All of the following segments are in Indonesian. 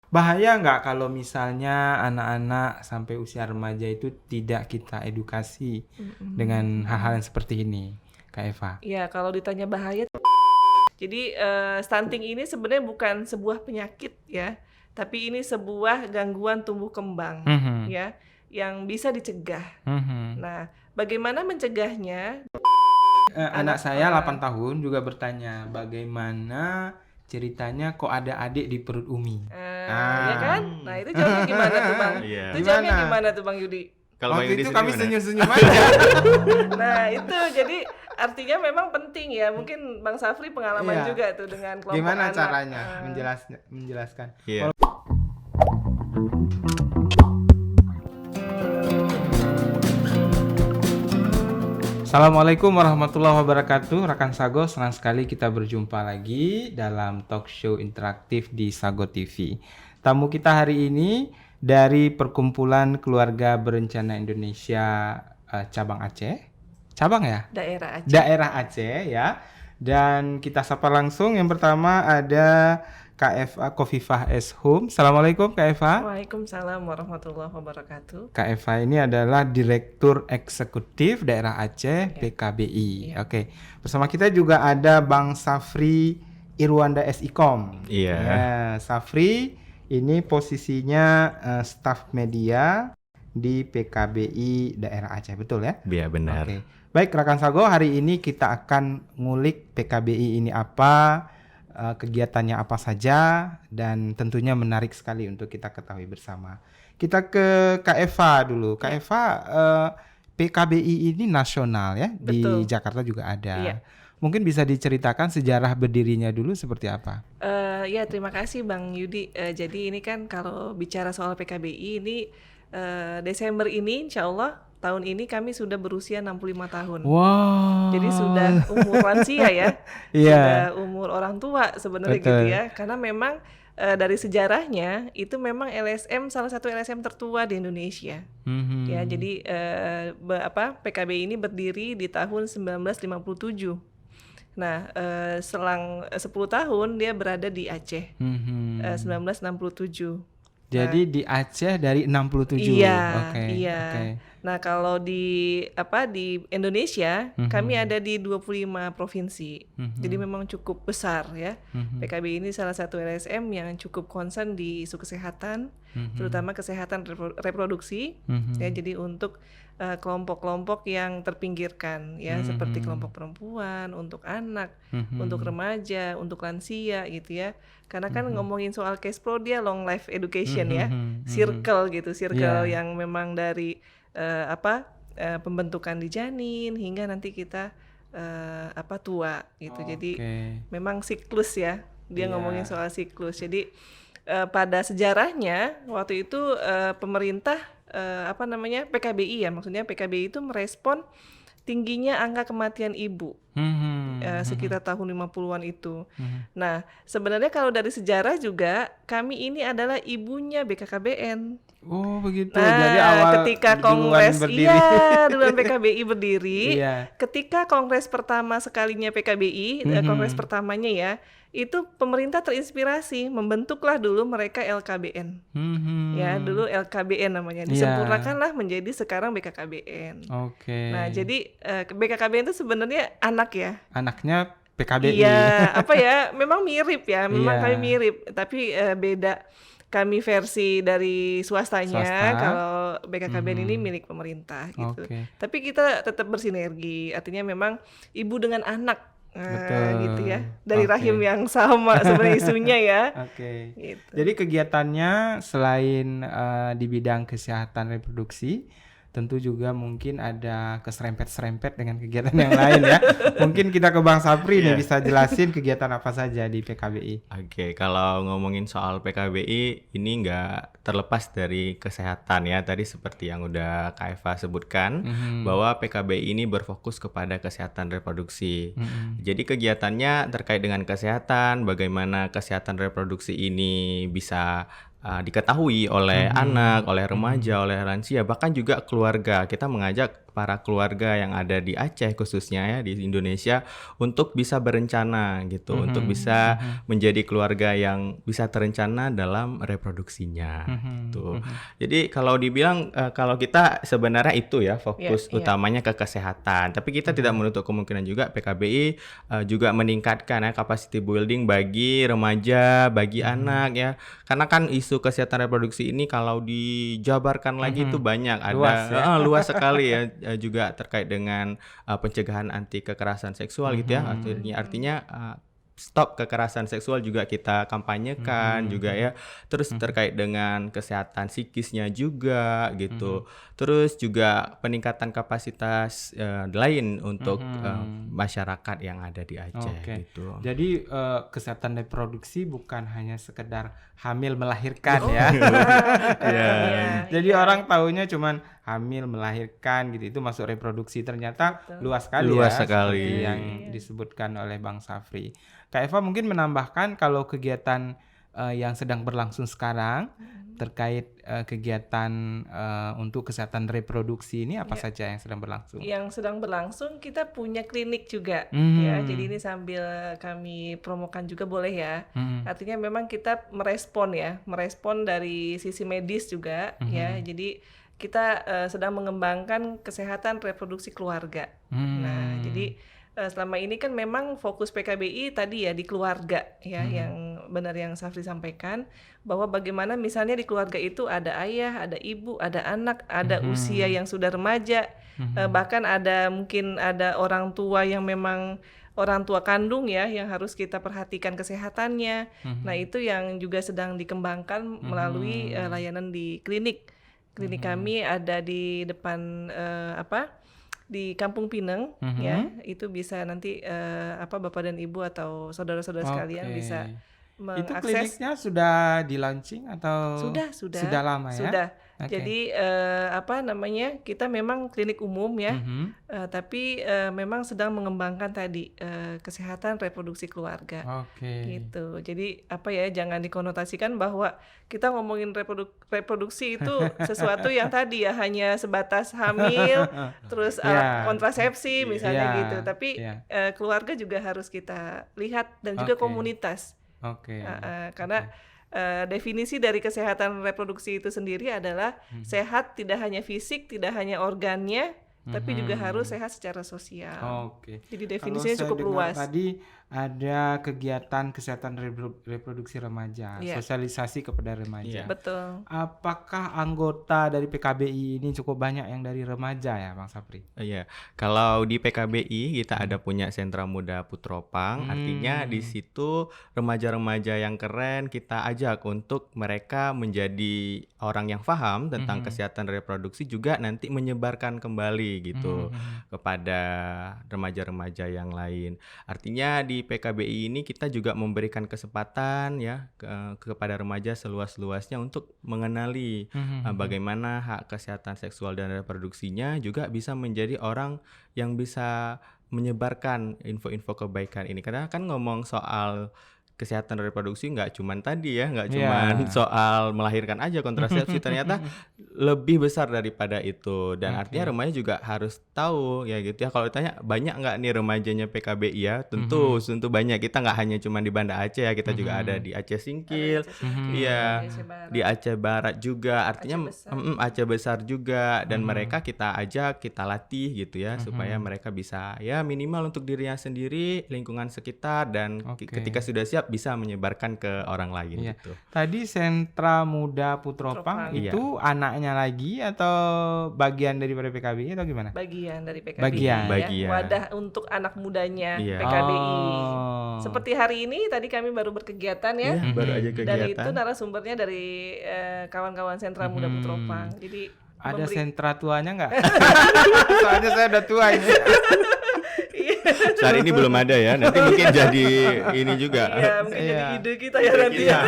Bahaya nggak kalau misalnya anak-anak sampai usia remaja itu tidak kita edukasi dengan hal-hal yang seperti ini, Kak Eva? Ya, kalau ditanya bahaya, jadi stunting ini sebenarnya bukan sebuah penyakit ya, tapi ini sebuah gangguan tumbuh kembang Mhm, ya, yang bisa dicegah. mhm. Nah, bagaimana mencegahnya? Anak Anak, saya 8 tahun juga bertanya, bagaimana ceritanya kok ada adik di perut Umi? ya kan? Ah, Nah, itu jawabnya gimana tuh Bang? Iya. Itu jawabnya gimana? gimana tuh Bang Yudi? Kalau Bang Waktu Yudi itu sendiri kami gimana? senyum-senyum aja. Nah, itu jadi artinya memang penting ya. Mungkin Bang Safri pengalaman Iya. juga tuh dengan kelompok Gimana anak. caranya menjelaskan? Iya. Assalamualaikum warahmatullahi wabarakatuh. Rekan Sago, senang sekali kita berjumpa lagi dalam talk show interaktif di Sago TV. Tamu kita hari ini dari Perkumpulan Keluarga Berencana Indonesia cabang Aceh. Cabang ya? Daerah Aceh. Daerah Aceh ya. Dan kita sapa langsung. Yang pertama ada Kak Eva Kofifah S. Hum. Assalamualaikum Kak Eva. Waalaikumsalam warahmatullahi wabarakatuh. Kak Eva ini adalah Direktur Eksekutif Daerah Aceh PKBI. Oke. Bersama kita juga ada Bang Safri Irwanda SIKOM. Iya. Ya, Safri ini posisinya staf media di PKBI Daerah Aceh, betul ya? Iya, benar. Oke. Baik, rekan Sago, hari ini kita akan ngulik PKBI ini apa, kegiatannya apa saja, dan tentunya menarik sekali untuk kita ketahui bersama. Kita ke Kak Eva dulu. Kak Eva, PKBI ini nasional ya, Betul. di Jakarta juga ada. Iya. Mungkin bisa diceritakan sejarah berdirinya dulu seperti apa? Ya, terima kasih Bang Yudi. Jadi ini kan kalau bicara soal PKBI ini Desember ini insya Allah tahun ini kami sudah berusia 65 tahun. Wow. Jadi sudah umur lansia ya. Iya. Sudah umur orang tua sebenarnya gitu Betul. ya. Karena memang dari sejarahnya itu memang LSM salah satu LSM tertua di Indonesia. Mhm. Ya, jadi PKBI ini berdiri di tahun 1957. Nah, selang 10 tahun dia berada di Aceh. Mhm. 1967. Jadi di Aceh dari 67. Iya, Oke. iya. Oke. Nah, kalau di Indonesia, kami ada di 25 provinsi. Jadi memang cukup besar ya. PKB ini salah satu LSM yang cukup concern di isu kesehatan, terutama kesehatan reproduksi. Ya, jadi untuk kelompok-kelompok yang terpinggirkan ya, seperti kelompok perempuan, untuk anak, untuk remaja, untuk lansia gitu ya. Karena kan ngomongin soal case pro dia long life education ya, circle gitu, circle yang memang dari pembentukan di janin hingga nanti kita tua gitu. Jadi memang siklus ya, dia ngomongin soal siklus. Jadi pada sejarahnya waktu itu pemerintah PKBI ya, maksudnya PKBI itu merespon tingginya angka kematian ibu sekitar tahun 50-an itu. Nah, sebenarnya kalau dari sejarah juga kami ini adalah ibunya BKKBN. Oh, begitu. Nah, jadi awal ketika duluan kongres berdiri. duluan PKBI berdiri, Iya. ketika kongres pertama sekalinya PKBI, kongres pertamanya ya, itu pemerintah terinspirasi membentuklah dulu mereka LKBN. Ya, dulu LKBN namanya, disempurnakanlah menjadi sekarang BKKBN. Oke. Nah, jadi BKKBN itu sebenarnya anak ya. Anaknya PKBI. Iya, memang mirip ya, memang Iya. kami mirip, tapi beda. Kami versi dari swastanya, kalau BKKBN ini milik pemerintah gitu. Tapi kita tetap bersinergi, artinya memang ibu dengan anak, gitu ya, dari rahim yang sama sebenarnya isunya ya. Gitu. Jadi kegiatannya selain di bidang kesehatan reproduksi, tentu juga mungkin ada keserempet-serempet dengan kegiatan yang lain ya. Mungkin kita ke Bang Safri nih bisa jelasin kegiatan apa saja di PKBI. Oke, kalau ngomongin soal PKBI ini nggak terlepas dari kesehatan ya. Tadi seperti yang udah Kak Eva sebutkan, bahwa PKBI ini berfokus kepada kesehatan reproduksi. Jadi kegiatannya terkait dengan kesehatan, bagaimana kesehatan reproduksi ini bisa diketahui oleh anak, oleh remaja, oleh lansia, bahkan juga keluarga. Kita mengajak para keluarga yang ada di Aceh khususnya ya di Indonesia untuk bisa berencana gitu, untuk bisa menjadi keluarga yang bisa terencana dalam reproduksinya gitu. Jadi kalau dibilang kalau kita sebenarnya itu ya fokus utamanya ke kesehatan, tapi kita tidak menutup kemungkinan juga PKBI juga meningkatkan ya capacity building bagi remaja, bagi anak ya. Karena kan isu kesehatan reproduksi ini kalau dijabarkan lagi itu banyak, ada Luas ya. luas sekali ya, juga terkait dengan pencegahan anti kekerasan seksual gitu ya. Artinya stop kekerasan seksual juga kita kampanyekan juga ya. Terus terkait dengan kesehatan psikisnya juga gitu. Terus juga peningkatan kapasitas lain untuk masyarakat yang ada di Aceh gitu. Jadi kesehatan reproduksi bukan hanya sekedar hamil melahirkan ya. Jadi orang taunya cuman hamil melahirkan gitu, itu masuk reproduksi, ternyata luas sekali Luas ya, sekali. seperti yang disebutkan oleh Bang Safri. Kak Eva mungkin menambahkan kalau kegiatan yang sedang berlangsung sekarang terkait kegiatan untuk kesehatan reproduksi ini apa saja yang sedang berlangsung? Yang sedang berlangsung kita punya klinik juga ya. Jadi ini sambil kami promokan juga boleh ya. Artinya memang kita merespon dari sisi medis juga ya. Jadi kita sedang mengembangkan kesehatan reproduksi keluarga. Nah, jadi selama ini kan memang fokus PKBI tadi ya di keluarga ya, yang benar yang Safri sampaikan bahwa bagaimana misalnya di keluarga itu ada ayah, ada ibu, ada anak, ada usia yang sudah remaja, bahkan mungkin ada orang tua yang memang orang tua kandung ya yang harus kita perhatikan kesehatannya. Nah, itu yang juga sedang dikembangkan melalui layanan di klinik. Klinik kami ada di depan di Kampung Pineng ya, itu bisa nanti Bapak dan Ibu atau saudara-saudara sekalian bisa Itu mengakses. kliniknya sudah di launching atau sudah lama ya? Sudah. Jadi kita memang klinik umum ya, tapi memang sedang mengembangkan tadi kesehatan reproduksi keluarga. Gitu. Jadi jangan dikonotasikan bahwa kita ngomongin reproduksi itu sesuatu yang tadi ya hanya sebatas hamil, terus alat kontrasepsi misalnya gitu. Tapi keluarga juga harus kita lihat dan juga komunitas. Karena definisi dari kesehatan reproduksi itu sendiri adalah sehat tidak hanya fisik, tidak hanya organnya, tapi juga harus sehat secara sosial. Jadi definisinya cukup luas. Tadi ada kegiatan kesehatan reproduksi remaja, sosialisasi kepada remaja. Betul. Apakah anggota dari PKBI ini cukup banyak yang dari remaja ya, Bang Sapri? Iya, kalau di PKBI kita ada punya sentra muda Putropang, artinya di situ remaja-remaja yang keren kita ajak untuk mereka menjadi orang yang paham tentang kesehatan reproduksi, juga nanti menyebarkan kembali gitu kepada remaja-remaja yang lain. Artinya di PKBI ini kita juga memberikan kesempatan ya kepada remaja seluas-luasnya untuk mengenali bagaimana hak kesehatan seksual dan reproduksinya, juga bisa menjadi orang yang bisa menyebarkan info-info kebaikan ini. Karena kan ngomong soal kesehatan reproduksi nggak cuman tadi ya, nggak cuman soal melahirkan aja kontrasepsi, ternyata lebih besar daripada itu. Dan artinya remaja juga harus tahu ya gitu ya. Kalau ditanya banyak nggak nih remajanya PKBI ya, tentu banyak. Kita nggak hanya cuman di Banda Aceh ya, kita juga ada di Aceh Singkil, iya, di Aceh Barat juga. Artinya Aceh Besar juga. Dan mereka kita ajak, kita latih gitu ya, supaya mereka bisa ya minimal untuk dirinya sendiri, lingkungan sekitar, dan ketika sudah siap bisa menyebarkan ke orang lain gitu. Tadi Sentra Muda Putropang itu anaknya lagi atau bagian daripada PKBI atau gimana? Bagian dari PKBI. Bagian. Ya. Wadah untuk anak mudanya PKBI. Seperti hari ini tadi kami baru berkegiatan ya. Baru aja kegiatan. Dan itu narasumbernya dari kawan-kawan Sentra Muda Putropang. Jadi ada sentra tuanya nggak? Soalnya saya udah tua ini. Saat ini belum ada ya, nanti mungkin jadi ini juga. Iya, mungkin jadi ide kita ya nanti ya.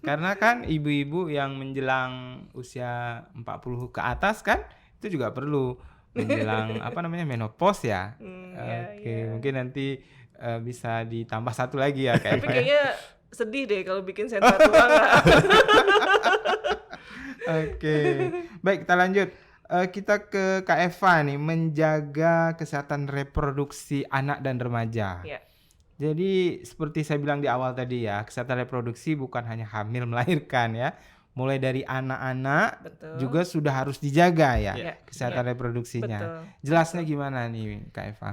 Karena kan ibu-ibu yang menjelang usia 40 ke atas kan itu juga perlu menjelang menopause ya. Mungkin nanti bisa ditambah satu lagi ya kayak. Tapi kayaknya sedih deh kalau bikin sentra tua. Baik kita lanjut. kita ke Kak Eva nih, menjaga kesehatan reproduksi anak dan remaja. Ya. Jadi seperti saya bilang di awal tadi ya, kesehatan reproduksi bukan hanya hamil melahirkan ya. Mulai dari anak-anak Betul. juga sudah harus dijaga ya, Ya. kesehatan reproduksinya. Betul. Jelasnya gimana nih Kak Eva?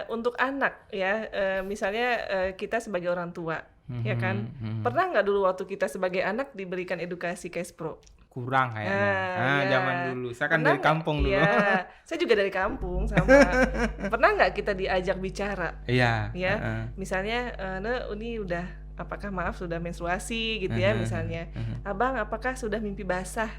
Untuk anak ya, misalnya kita sebagai orang tua, ya kan, pernah nggak dulu waktu kita sebagai anak diberikan edukasi Kespro? Kurang kayaknya. ya. Zaman dulu. Saya kan Pernah dari kampung dulu. Iya, saya juga dari kampung sama. Pernah nggak kita diajak bicara? Iya. Ya, misalnya, ini udah, apakah maaf sudah menstruasi gitu ya, misalnya, abang apakah sudah mimpi basah?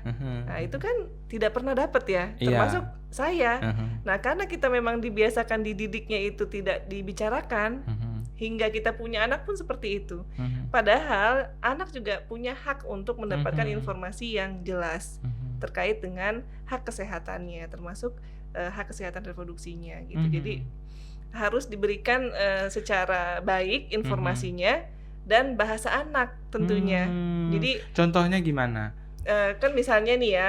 Nah itu kan tidak pernah dapat ya, termasuk saya. Nah karena kita memang dibiasakan dididiknya itu tidak dibicarakan, hingga kita punya anak pun seperti itu. Padahal anak juga punya hak untuk mendapatkan informasi yang jelas terkait dengan hak kesehatannya, termasuk hak kesehatan reproduksinya gitu. Jadi harus diberikan secara baik informasinya dan bahasa anak tentunya. Jadi contohnya gimana? Kan misalnya nih ya,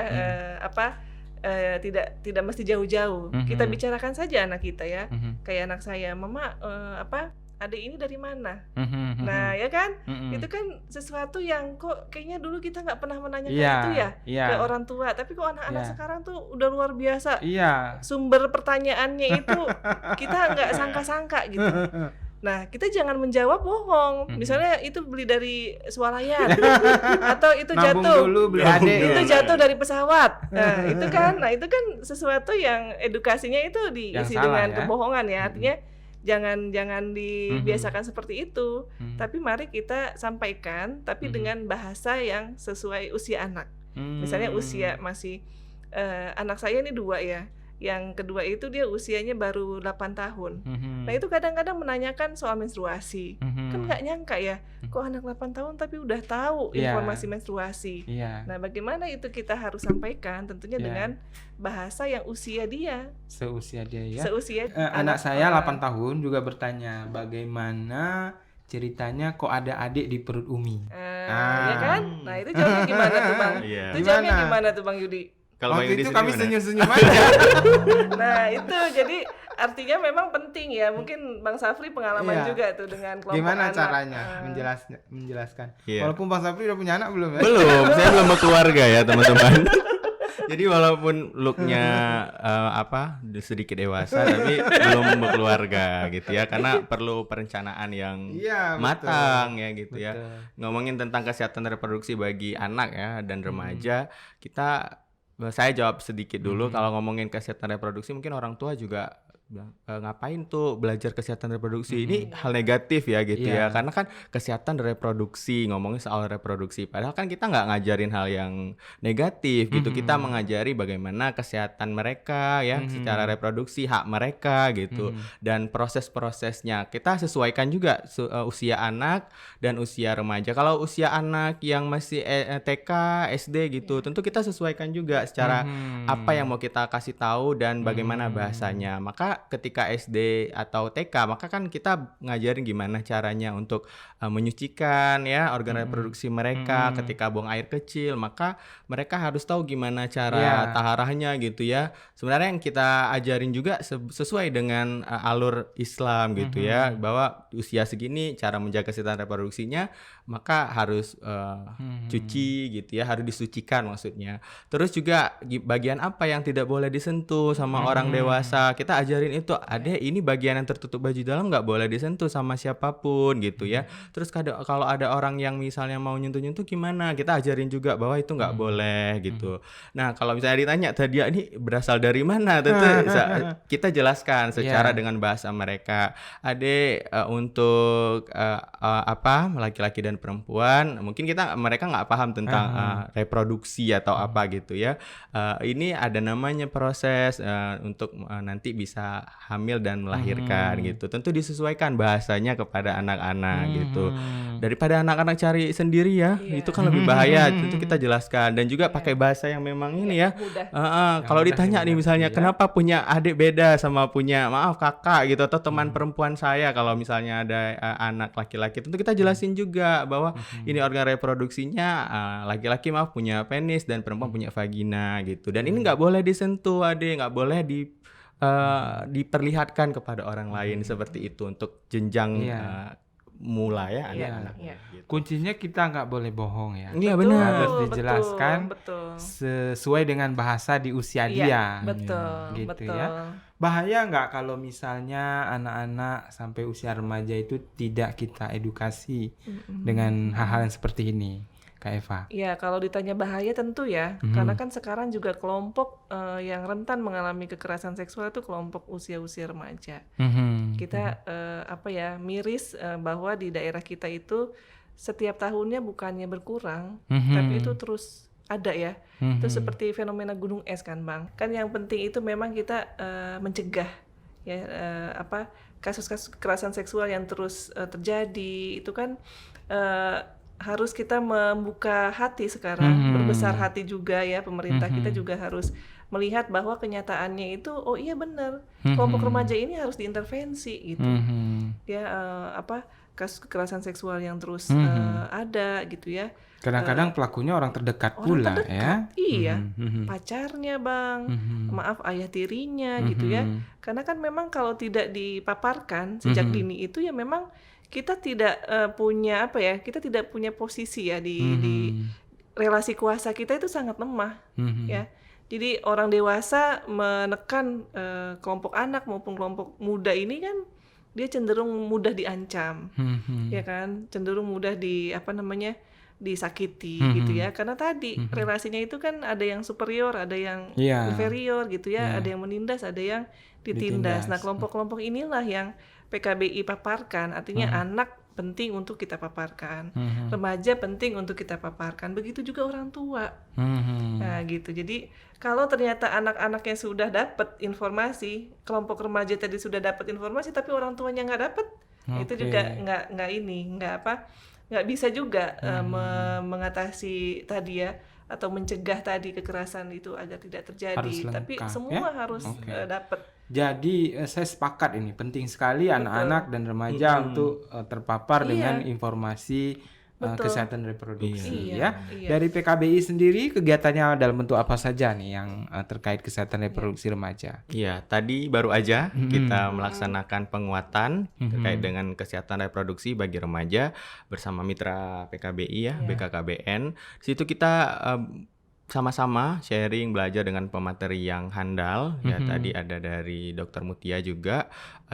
tidak mesti jauh-jauh. Kita bicarakan saja anak kita ya. Kayak anak saya, mama adik ini dari mana? Nah ya kan, itu kan sesuatu yang kok kayaknya dulu kita nggak pernah menanyakan itu ya ke orang tua. Tapi kok anak-anak sekarang tuh udah luar biasa. Sumber pertanyaannya itu kita nggak sangka-sangka gitu. Nah, kita jangan menjawab bohong. Misalnya itu beli dari swalayan atau itu jatuh. Itu jatuh dari pesawat. Nah, itu kan sesuatu yang edukasinya itu diisi dengan kebohongan ya. Artinya jangan dibiasakan seperti itu. Tapi mari kita sampaikan tapi dengan bahasa yang sesuai usia anak. Misalnya usia masih anak saya ini 2 ya. Yang kedua itu dia usianya baru 8 tahun. Nah itu kadang-kadang menanyakan soal menstruasi. Kan nggak nyangka ya, kok anak 8 tahun tapi udah tahu informasi menstruasi. Nah bagaimana itu kita harus sampaikan, tentunya dengan bahasa yang usia dia. Seusia dia ya. Anak saya 8 tahun juga bertanya, bagaimana ceritanya kok ada adik di perut Umi? Ya kan? Nah itu jawabnya gimana tuh Bang? Itu jawabnya gimana tuh Bang Yudi? Kalau waktu itu kami senyum-senyum aja. Nah itu jadi artinya memang penting ya. Mungkin Bang Safri pengalaman juga tuh dengan kelompok gimana anak. caranya menjelaskan. Walaupun Bang Safri udah punya anak belum ya? Belum, saya belum berkeluarga ya teman-teman. Jadi walaupun looknya sedikit dewasa tapi belum berkeluarga gitu ya, karena perlu perencanaan yang matang ya gitu ya. Ngomongin tentang kesehatan reproduksi bagi anak ya dan remaja, saya jawab sedikit dulu. Kalau ngomongin kesehatan reproduksi, mungkin orang tua juga bilang, ngapain tuh belajar kesehatan reproduksi, ini hal negatif ya gitu ya, karena kan kesehatan reproduksi, ngomongin soal reproduksi, padahal kan kita nggak ngajarin hal yang negatif gitu, kita mengajari bagaimana kesehatan mereka ya secara reproduksi, hak mereka gitu, dan proses-prosesnya kita sesuaikan juga usia anak dan usia remaja. Kalau usia anak yang masih TK, SD gitu, tentu kita sesuaikan juga secara apa yang mau kita kasih tahu dan bagaimana bahasanya. Maka ketika SD atau TK, maka kan kita ngajarin gimana caranya untuk menyucikan ya organ reproduksi mereka. Ketika buang air kecil, maka mereka harus tahu gimana cara taharahnya gitu ya. Sebenarnya yang kita ajarin juga sesuai dengan alur Islam gitu ya, bahwa usia segini cara menjaga kesehatan reproduksinya maka harus cuci gitu ya, harus disucikan maksudnya. Terus juga bagian apa yang tidak boleh disentuh sama orang dewasa, kita ajarin itu. Adek, ini bagian yang tertutup baju dalam nggak boleh disentuh sama siapapun gitu ya. Terus kalau ada orang yang misalnya mau nyentuh-nyentuh gimana, kita ajarin juga bahwa itu nggak boleh gitu. Nah kalau misalnya ditanya tadi ini berasal dari mana, tentu kita jelaskan secara dengan bahasa mereka. Adek, untuk laki-laki dan perempuan, mungkin mereka nggak paham tentang reproduksi atau apa gitu ya. Ini ada namanya proses untuk nanti bisa hamil dan melahirkan gitu. Tentu disesuaikan bahasanya kepada anak-anak gitu. Daripada anak-anak cari sendiri ya, itu kan lebih bahaya. Tentu kita jelaskan dan juga pakai bahasa yang memang ini ya. Kalau ditanya nih misalnya kenapa punya adik beda sama punya kakak gitu atau teman perempuan saya, kalau misalnya ada anak laki-laki, tentu kita jelasin juga bahwa ini organ reproduksinya laki-laki punya penis dan perempuan punya vagina gitu. Dan ini nggak boleh disentuh, nggak boleh diperlihatkan kepada orang lain seperti itu untuk jenjang mulai anak-anak. Gitu. Kuncinya kita nggak boleh bohong ya. Iya benar. Harus dijelaskan sesuai dengan bahasa di usia dia. Betul. Gitu ya. Bahaya nggak kalau misalnya anak-anak sampai usia remaja itu tidak kita edukasi dengan hal-hal yang seperti ini, Kak Eva? Ya, kalau ditanya bahaya tentu ya, karena kan sekarang juga kelompok yang rentan mengalami kekerasan seksual itu kelompok usia-usia remaja. Kita miris bahwa di daerah kita itu setiap tahunnya bukannya berkurang, tapi itu terus ada ya. Itu seperti fenomena gunung es kan Bang. Kan yang penting itu memang kita mencegah ya kasus-kasus kekerasan seksual yang terus terjadi itu kan harus kita membuka hati sekarang, berbesar hati juga ya, pemerintah kita juga harus melihat bahwa kenyataannya itu oh iya benar, kelompok remaja ini harus diintervensi gitu. Ya kasus kekerasan seksual yang terus ada gitu ya. Kadang-kadang pelakunya orang terdekat pula ya. Iya, pacarnya Bang, maaf ayah tirinya gitu ya. Karena kan memang kalau tidak dipaparkan sejak dini itu ya memang kita tidak punya kita tidak punya posisi ya di relasi kuasa kita itu sangat lemah ya. Jadi orang dewasa menekan kelompok anak maupun kelompok muda ini kan dia cenderung mudah diancam, ya kan, cenderung mudah disakiti gitu ya, karena tadi relasinya itu kan ada yang superior, ada yang inferior gitu ya, ada yang menindas, ada yang ditindas. Nah kelompok-kelompok inilah yang PKBI paparkan, artinya anak penting untuk kita paparkan, remaja penting untuk kita paparkan, begitu juga orang tua. Nah gitu, jadi kalau ternyata anak-anaknya sudah dapat informasi, kelompok remaja tadi sudah dapat informasi, tapi orang tuanya nggak dapat, itu juga nggak bisa juga mengatasi tadi ya, atau mencegah tadi kekerasan itu agar tidak terjadi. Tapi semua harus dapat. Jadi saya sepakat ini penting sekali anak-anak dan remaja untuk terpapar dengan informasi kesehatan reproduksi ya. Dari PKBI sendiri kegiatannya dalam bentuk apa saja nih yang terkait kesehatan reproduksi remaja? Iya, tadi baru aja kita melaksanakan penguatan terkait dengan kesehatan reproduksi bagi remaja bersama mitra PKBI ya, BKKBN. Di situ kita sama-sama sharing, belajar dengan pemateri yang handal. Ya tadi ada dari Dr. Mutia juga,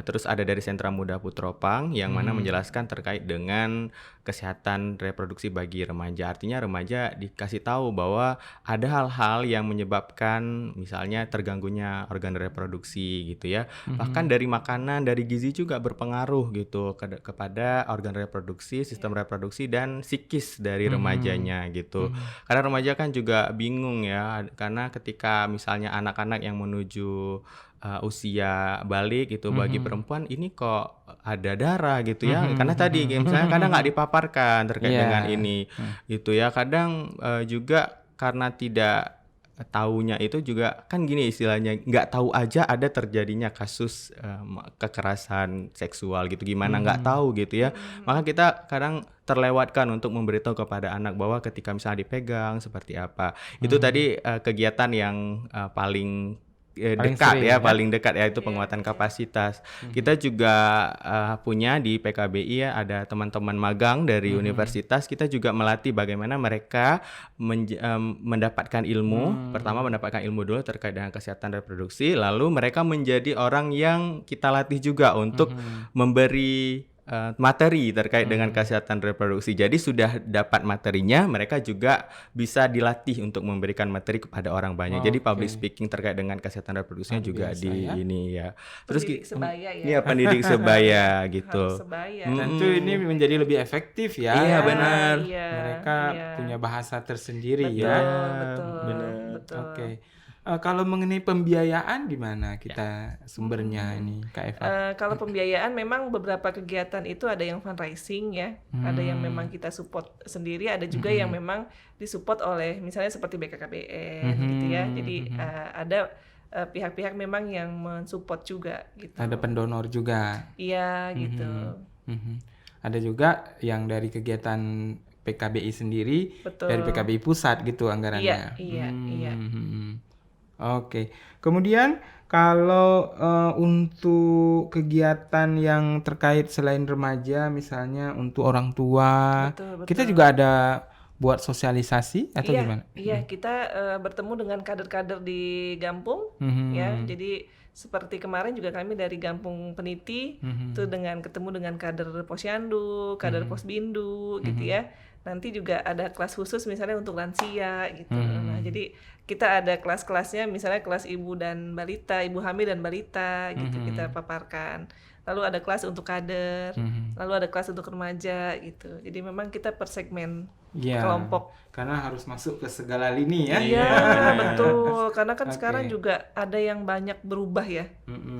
terus ada dari Sentra Muda Putropang yang mana menjelaskan terkait dengan kesehatan reproduksi bagi remaja. Artinya remaja dikasih tahu bahwa ada hal-hal yang menyebabkan misalnya terganggunya organ reproduksi gitu ya. Bahkan dari makanan, dari gizi juga berpengaruh gitu kepada organ reproduksi, sistem reproduksi dan psikis dari remajanya gitu. Karena remaja kan juga bingung ya, karena ketika misalnya anak-anak yang menuju usia balik itu bagi perempuan ini kok ada darah gitu ya, karena tadi misalnya kadang nggak dipaparkan terkait dengan ini gitu ya, kadang juga karena tidak taunya itu juga kan gini istilahnya, nggak tahu aja ada terjadinya kasus kekerasan seksual gitu, gimana nggak tahu gitu ya. Maka kita kadang terlewatkan untuk memberitahu kepada anak bahwa ketika misalnya dipegang seperti apa. Itu tadi kegiatan yang paling dekat ya, paling dekat ya, itu penguatan kapasitas. Kita juga punya di PKBI ya, ada teman-teman magang dari universitas. Kita juga melatih bagaimana mereka mendapatkan ilmu. Pertama mendapatkan ilmu dulu terkait dengan kesehatan reproduksi, lalu mereka menjadi orang yang kita latih juga untuk memberi materi terkait dengan kesehatan reproduksi. Jadi sudah dapat materinya, mereka juga bisa dilatih untuk memberikan materi kepada orang banyak. Jadi public speaking terkait dengan kesehatan reproduksinya juga ini ya. Terus pendidik sebaya ya. Iya, pendidik sebaya gitu. Harus sebaya. Tentu ini menjadi lebih efektif ya. Iya benar. Mereka punya bahasa tersendiri betul, ya. Betul. Oke. Kalau mengenai pembiayaan gimana kita sumbernya ini, Kak Eva? Kalau pembiayaan memang beberapa kegiatan itu ada yang fundraising ya, ada yang memang kita support sendiri, ada juga yang memang disupport oleh misalnya seperti BKKBN gitu ya. Jadi ada pihak-pihak memang yang mensupport juga gitu. Ada pendonor juga. Iya gitu. Ada juga yang dari kegiatan PKBI sendiri, Betul. dari PKBI pusat gitu anggarannya. Iya. Oke. Kemudian kalau untuk kegiatan yang terkait selain remaja, misalnya untuk orang tua, Betul. kita juga ada buat sosialisasi atau gimana? Iya, kita bertemu dengan kader-kader di Gampung ya. Jadi seperti kemarin juga kami dari Gampung Peniti itu ketemu dengan kader Posyandu, kader Posbindu gitu ya. Nanti juga ada kelas khusus misalnya untuk lansia gitu. Nah, jadi kita ada kelas-kelasnya misalnya kelas ibu dan balita, ibu hamil dan balita gitu kita paparkan. Lalu ada kelas untuk kader, lalu ada kelas untuk remaja gitu. Jadi memang kita per segmen kelompok. Karena harus masuk ke segala lini ya. Iya, betul. Karena kan sekarang juga ada yang banyak berubah ya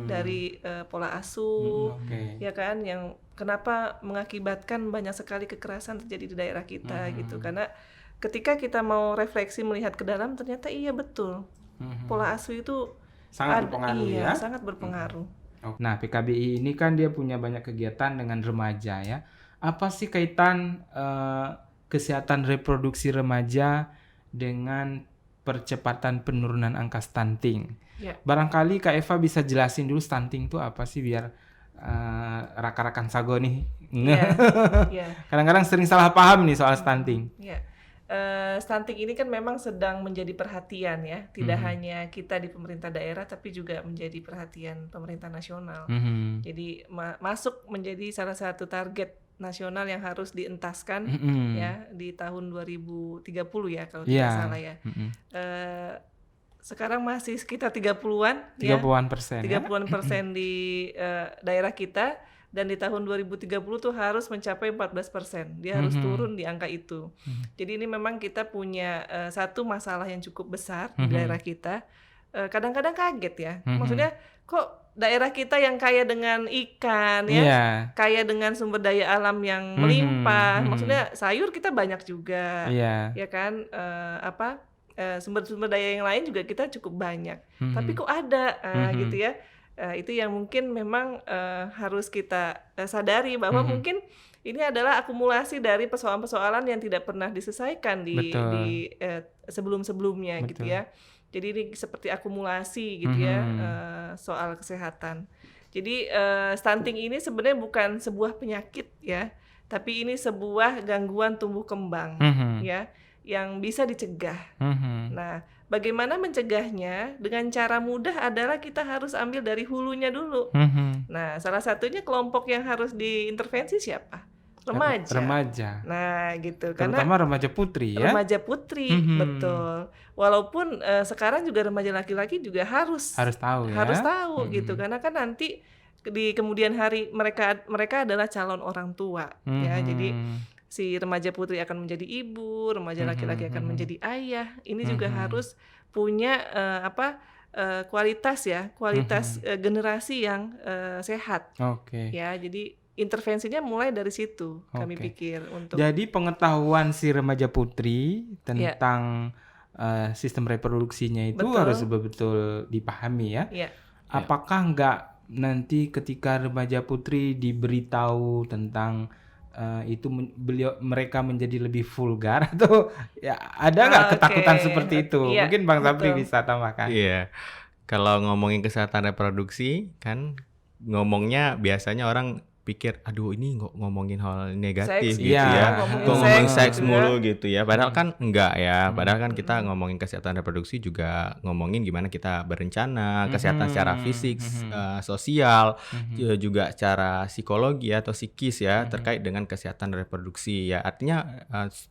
dari pola asuh, ya kan, yang kenapa mengakibatkan banyak sekali kekerasan terjadi di daerah kita gitu. Karena ketika kita mau refleksi melihat ke dalam, ternyata iya betul. Pola asuh itu sangat berpengaruh ya. Sangat berpengaruh. Nah, PKBI ini kan dia punya banyak kegiatan dengan remaja ya. Apa sih kaitan kesehatan reproduksi remaja dengan percepatan penurunan angka stunting? Ya. Barangkali Kak Eva bisa jelasin dulu stunting itu apa sih biar rakan-rakan Sago nih. Kadang-kadang sering salah paham nih soal stunting. Ya. Stunting ini kan memang sedang menjadi perhatian ya, tidak hanya kita di pemerintah daerah tapi juga menjadi perhatian pemerintah nasional. Jadi masuk menjadi salah satu target nasional yang harus dientaskan ya di tahun 2030 ya kalau tidak salah ya. Sekarang masih sekitar 30-an ya. 30-an% di daerah kita. Dan di tahun 2030 tuh harus mencapai 14%. Dia harus turun di angka itu. Jadi ini memang kita punya satu masalah yang cukup besar di daerah kita. Kadang-kadang kaget ya. Maksudnya kok daerah kita yang kaya dengan ikan ya, kaya dengan sumber daya alam yang melimpah. Maksudnya sayur kita banyak juga. Ya kan? Sumber-sumber daya yang lain juga kita cukup banyak. Tapi kok ada gitu ya. Itu yang mungkin memang harus kita sadari bahwa mungkin ini adalah akumulasi dari persoalan-persoalan yang tidak pernah diselesaikan di sebelum-sebelumnya gitu ya. Jadi ini seperti akumulasi gitu ya soal kesehatan. Jadi stunting ini sebenarnya bukan sebuah penyakit ya, tapi ini sebuah gangguan tumbuh kembang ya yang bisa dicegah. Nah, bagaimana mencegahnya? Dengan cara mudah adalah kita harus ambil dari hulunya dulu. Nah, salah satunya kelompok yang harus diintervensi siapa? Remaja. Nah, gitu. Terutama remaja putri ya. Remaja putri, betul. Walaupun sekarang juga remaja laki-laki juga harus tahu ya. Harus tahu gitu. Karena kan nanti di kemudian hari mereka adalah calon orang tua ya. Jadi si remaja putri akan menjadi ibu, remaja laki-laki akan menjadi ayah. Ini juga harus punya kualitas generasi yang sehat. Ya, jadi intervensinya mulai dari situ kami pikir untuk. Jadi pengetahuan si remaja putri tentang sistem reproduksinya itu harus betul-betul dipahami ya. Apakah enggak nanti ketika remaja putri diberitahu tentang itu mereka menjadi lebih vulgar atau ya ada nggak ketakutan seperti itu? Mungkin Bang Sapri bisa tambahkan. Iya, kalau ngomongin kesehatan reproduksi kan ngomongnya biasanya orang pikir aduh ini ngomongin hal negatif seks, gitu ya, ngomongin seks mulu ya. gitu ya, padahal kan enggak ya, padahal kan kita ngomongin kesehatan reproduksi juga ngomongin gimana kita berencana, kesehatan secara fisik, sosial, juga secara psikologi atau psikis ya, terkait dengan kesehatan reproduksi ya, artinya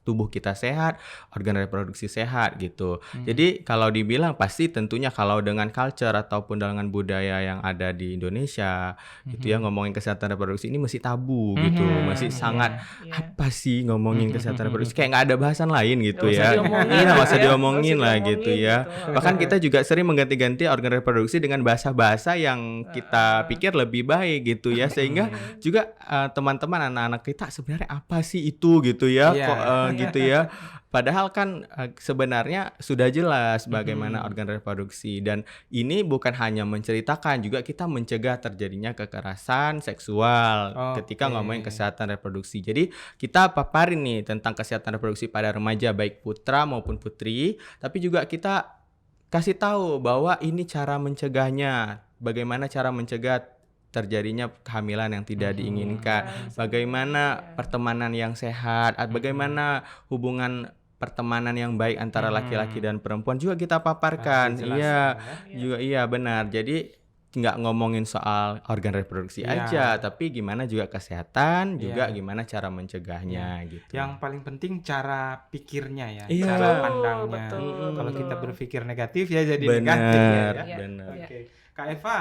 tubuh kita sehat, organ reproduksi sehat gitu. Jadi kalau dibilang pasti tentunya kalau dengan culture ataupun dengan budaya yang ada di Indonesia gitu ya, ngomongin kesehatan reproduksi reproduksi ini masih tabu gitu, masih sangat apa sih ngomongin kesehatan reproduksi, kayak nggak ada bahasan lain gitu Nggak ya. usah diomongin Iya, nggak usah gitu ya. diomongin Nggak lah usah gitu diomongin ya. gitu. Bahkan kita juga sering mengganti-ganti organ reproduksi dengan bahasa-bahasa yang kita pikir lebih baik gitu ya, sehingga juga teman-teman anak-anak kita sebenarnya apa sih itu gitu ya, kok gitu ya. Padahal kan sebenarnya sudah jelas bagaimana organ reproduksi, dan ini bukan hanya menceritakan, juga kita mencegah terjadinya kekerasan seksual ketika ngomongin kesehatan reproduksi. Jadi kita paparin nih tentang kesehatan reproduksi pada remaja baik putra maupun putri, tapi juga kita kasih tahu bahwa ini cara mencegahnya, bagaimana cara mencegah terjadinya kehamilan yang tidak diinginkan, bagaimana pertemanan yang sehat, bagaimana hubungan pertemanan yang baik antara laki-laki dan perempuan juga kita paparkan. Iya, juga iya benar. Jadi nggak ngomongin soal organ reproduksi aja, tapi gimana juga kesehatan, juga gimana cara mencegahnya gitu. Yang paling penting cara pikirnya ya, Iya. cara pandangnya. Betul. Kalau kita berpikir negatif ya jadi negatif ya. Benar. Oke. Kak Eva,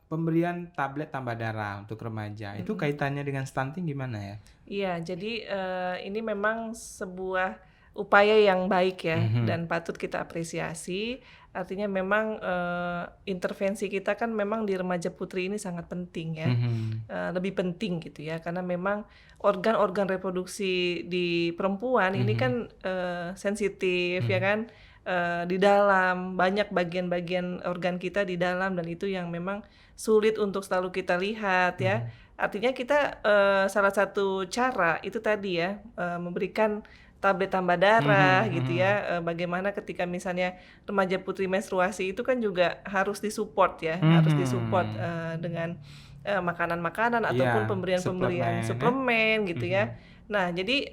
pemberian tablet tambah darah untuk remaja itu kaitannya dengan stunting gimana ya? Iya, jadi ini memang sebuah upaya yang baik ya, dan patut kita apresiasi. Artinya memang intervensi kita kan memang di remaja putri ini sangat penting ya, lebih penting gitu ya, karena memang organ-organ reproduksi di perempuan ini kan sensitif ya kan, di dalam banyak bagian-bagian organ kita di dalam, dan itu yang memang sulit untuk selalu kita lihat ya. Artinya kita salah satu cara itu tadi ya, memberikan tablet tambah darah gitu ya. Bagaimana ketika misalnya remaja putri menstruasi itu kan juga harus disupport ya, harus disupport dengan makanan-makanan ataupun pemberian-pemberian suplemen gitu ya. Nah, jadi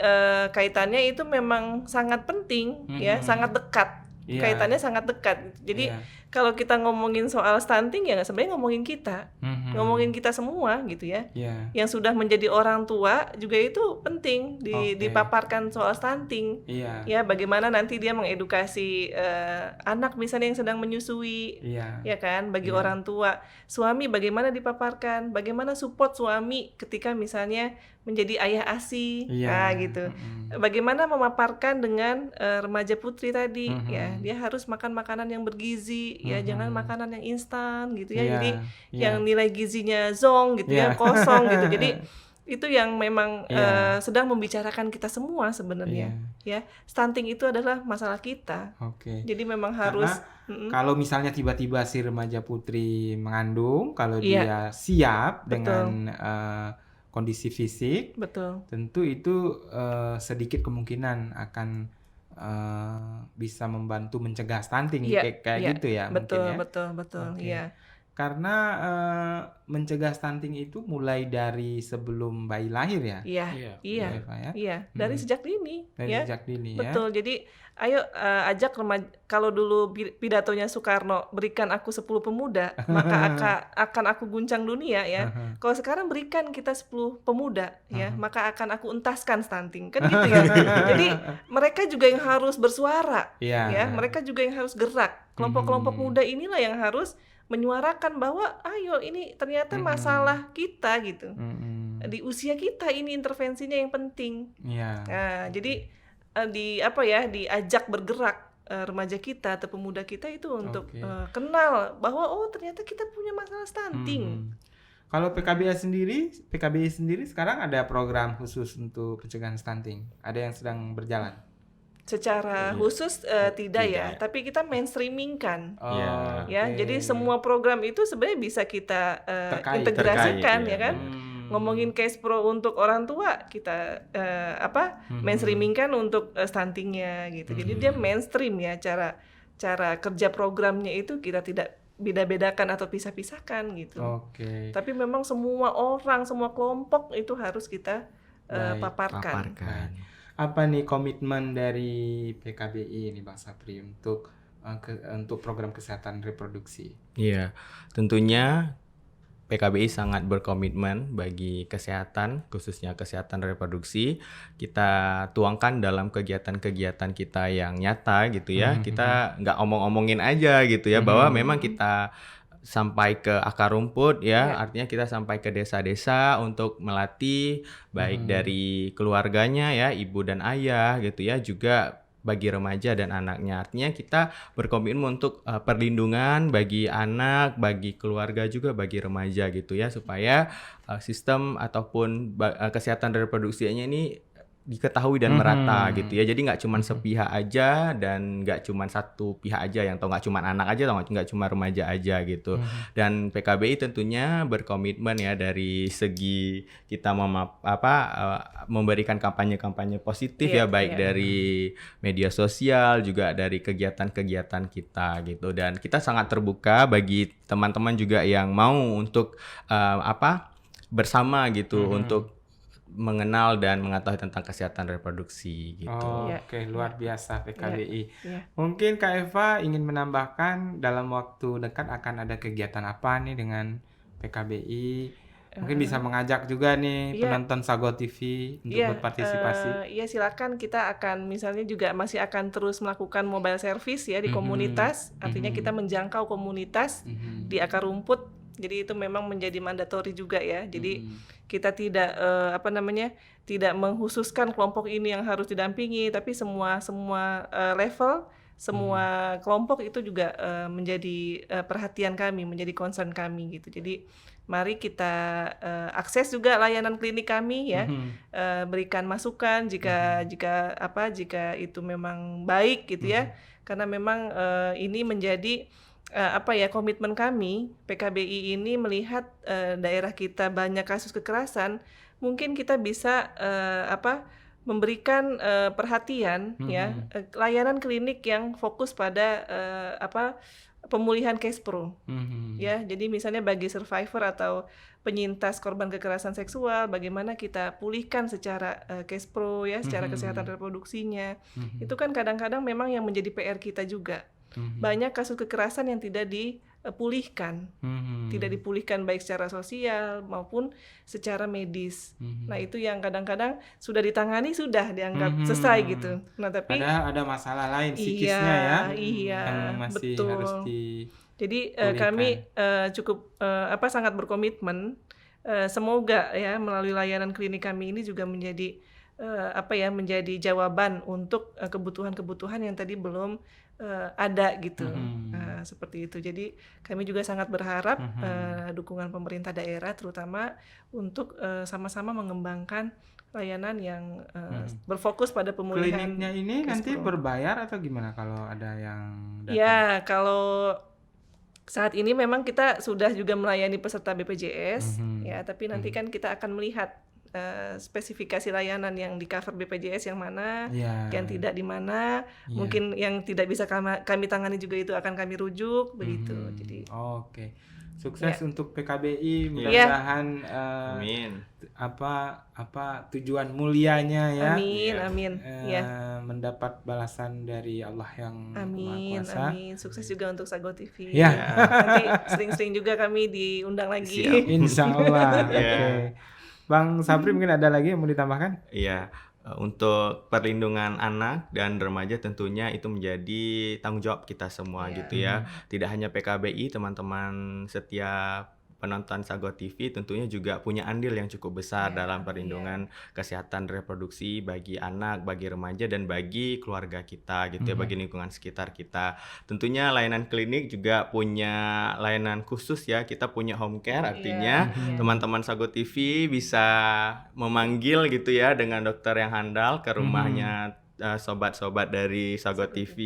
kaitannya itu memang sangat penting ya, sangat dekat. Kaitannya sangat dekat. Jadi kalau kita ngomongin soal stunting ya sebenarnya ngomongin kita, ngomongin kita semua gitu ya. Yang sudah menjadi orang tua juga itu penting dipaparkan soal stunting. Ya, bagaimana nanti dia mengedukasi anak misalnya yang sedang menyusui, ya kan? Bagi orang tua, suami bagaimana dipaparkan, bagaimana support suami ketika misalnya menjadi ayah ASI, nah gitu. Bagaimana memaparkan dengan remaja putri tadi, ya dia harus makan makanan yang bergizi, ya jangan makanan yang instan gitu ya. Jadi yang nilai gizinya zong gitu ya, kosong gitu. Jadi itu yang memang sedang membicarakan kita semua sebenarnya. Ya, stunting itu adalah masalah kita. Jadi memang harus. Kalau misalnya tiba-tiba si remaja putri mengandung, kalau dia siap dengan kondisi fisik, tentu itu sedikit kemungkinan akan bisa membantu mencegah stunting kayak gitu ya. Betul, mungkin ya. betul. Iya. Karena mencegah stunting itu mulai dari sebelum bayi lahir ya. Iya. Dari sejak dini. Sejak dini. Betul. Jadi ayo ajak remaja. Kalau dulu pidatonya Soekarno, berikan aku 10 pemuda, maka akan aku guncang dunia ya. Kalau sekarang berikan kita 10 pemuda ya, maka akan aku entaskan stunting. Kan gitu ya. Jadi mereka juga yang harus bersuara ya. Mereka juga yang harus gerak. Kelompok-kelompok muda inilah yang harus menyuarakan bahwa ayo ini ternyata masalah kita gitu. Di usia kita ini intervensinya yang penting. Nah, jadi diajak bergerak remaja kita atau pemuda kita itu untuk kenal bahwa oh ternyata kita punya masalah stunting. Kalau PKBI sendiri sekarang ada program khusus untuk pencegahan stunting. Ada yang sedang berjalan? Secara khusus tidak ya, tapi kita mainstreamingkan. Jadi semua program itu sebenarnya bisa kita integrasikan ya kan. Ngomongin case pro untuk orang tua, kita mainstreamingkan untuk stuntingnya gitu. Jadi dia mainstream ya, cara kerja programnya itu kita tidak beda-bedakan atau pisah-pisahkan gitu. Tapi memang semua orang, semua kelompok itu harus kita paparkan. Apa nih komitmen dari PKBI ini Bang Sapri untuk program kesehatan reproduksi? Iya, tentunya PKBI sangat berkomitmen bagi kesehatan, khususnya kesehatan reproduksi. Kita tuangkan dalam kegiatan-kegiatan kita yang nyata gitu ya. Kita nggak omong-omongin aja gitu ya, bahwa memang kita sampai ke akar rumput ya, Iya. artinya kita sampai ke desa-desa untuk melatih baik dari keluarganya ya, ibu dan ayah gitu ya, juga bagi remaja dan anaknya. Artinya kita berkomitmen untuk perlindungan bagi anak, bagi keluarga juga bagi remaja gitu ya, supaya sistem ataupun kesehatan reproduksinya ini diketahui dan merata gitu ya. Jadi nggak cuma sepihak aja dan nggak cuma satu pihak aja yang tahu, nggak cuma anak aja atau nggak cuma remaja aja gitu. Dan PKBI tentunya berkomitmen ya dari segi kita memberikan kampanye-kampanye positif ya, baik dari media sosial juga dari kegiatan-kegiatan kita gitu. Dan kita sangat terbuka bagi teman-teman juga yang mau untuk bersama gitu untuk mengenal dan mengetahui tentang kesehatan reproduksi gitu. Oke, luar biasa PKBI. Iya. Mungkin Kak Eva ingin menambahkan dalam waktu dekat akan ada kegiatan apa nih dengan PKBI? Mungkin bisa mengajak juga nih penonton Sago TV untuk berpartisipasi. Iya, silakan, kita akan misalnya juga masih akan terus melakukan mobile service ya di komunitas. Artinya kita menjangkau komunitas di akar rumput. Jadi itu memang menjadi mandatori juga ya. Jadi kita tidak tidak menghususkan kelompok ini yang harus didampingi, tapi semua level, semua kelompok itu juga menjadi perhatian kami, menjadi concern kami gitu. Jadi mari kita akses juga layanan klinik kami ya, berikan masukan jika itu memang baik gitu ya. Karena memang ini menjadi komitmen kami PKBI ini melihat daerah kita banyak kasus kekerasan, mungkin kita bisa memberikan perhatian ya, layanan klinik yang fokus pada pemulihan case pro ya. Jadi misalnya bagi survivor atau penyintas korban kekerasan seksual, bagaimana kita pulihkan secara case pro ya, secara kesehatan reproduksinya. Itu kan kadang-kadang memang yang menjadi PR kita juga. Banyak kasus kekerasan yang tidak dipulihkan, tidak dipulihkan baik secara sosial maupun secara medis. Nah itu yang kadang-kadang sudah ditangani, sudah dianggap selesai gitu. Nah tapi ada masalah lain psikisnya yang masih betul. harus Jadi kami cukup sangat berkomitmen. Semoga ya melalui layanan klinik kami ini juga menjadi menjadi jawaban untuk kebutuhan-kebutuhan yang tadi belum ada gitu. Seperti itu. Jadi kami juga sangat berharap dukungan pemerintah daerah terutama untuk sama-sama mengembangkan layanan yang berfokus pada pemulihan. Kliniknya ini nanti berbayar atau gimana kalau ada yang datang? Ya, kalau saat ini memang kita sudah juga melayani peserta BPJS ya, tapi nanti kan kita akan melihat spesifikasi layanan yang di cover BPJS yang mana, yang tidak di mana, mungkin yang tidak bisa kami tangani juga itu akan kami rujuk begitu. Jadi oke. Sukses untuk PKBI, mudah-mudahan tujuan mulianya ya. Amin. Mendapat balasan dari Allah yang Maha Kuasa. Amin. Sukses juga untuk Sago TV. Ya. Nanti sering-sering juga kami diundang lagi. Insya Allah. Oke. Bang Sabri mungkin ada lagi yang mau ditambahkan? Iya, untuk perlindungan anak dan remaja tentunya itu menjadi tanggung jawab kita semua gitu ya. Tidak hanya PKBI, teman-teman setiap penonton Sago TV tentunya juga punya andil yang cukup besar dalam perlindungan kesehatan reproduksi bagi anak, bagi remaja dan bagi keluarga kita gitu ya, bagi lingkungan sekitar kita. Tentunya layanan klinik juga punya layanan khusus ya. Kita punya home care, artinya teman-teman Sago TV bisa memanggil gitu ya dengan dokter yang handal ke rumahnya sobat-sobat dari Sago TV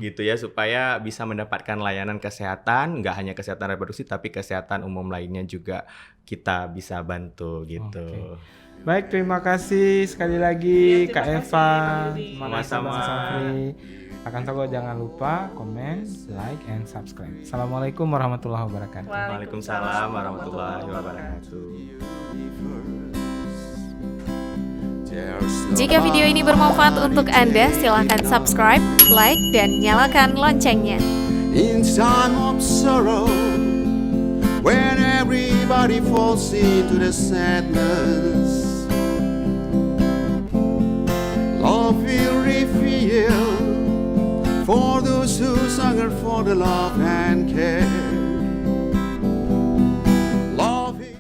gitu ya, supaya bisa mendapatkan layanan kesehatan, nggak hanya kesehatan reproduksi tapi kesehatan umum lainnya juga kita bisa bantu gitu. Baik, terima kasih sekali lagi Kak Eva, sama-sama. Bang Sabri. Akan Sago jangan lupa komen, like, and subscribe. Assalamualaikum warahmatullahi wabarakatuh. Waalaikumsalam warahmatullahi wabarakatuh. Jika video ini bermanfaat untuk Anda, silakan subscribe, like, dan nyalakan loncengnya. In time of sorrow, when everybody falls into the sadness, love will reveal for those who hunger for the love and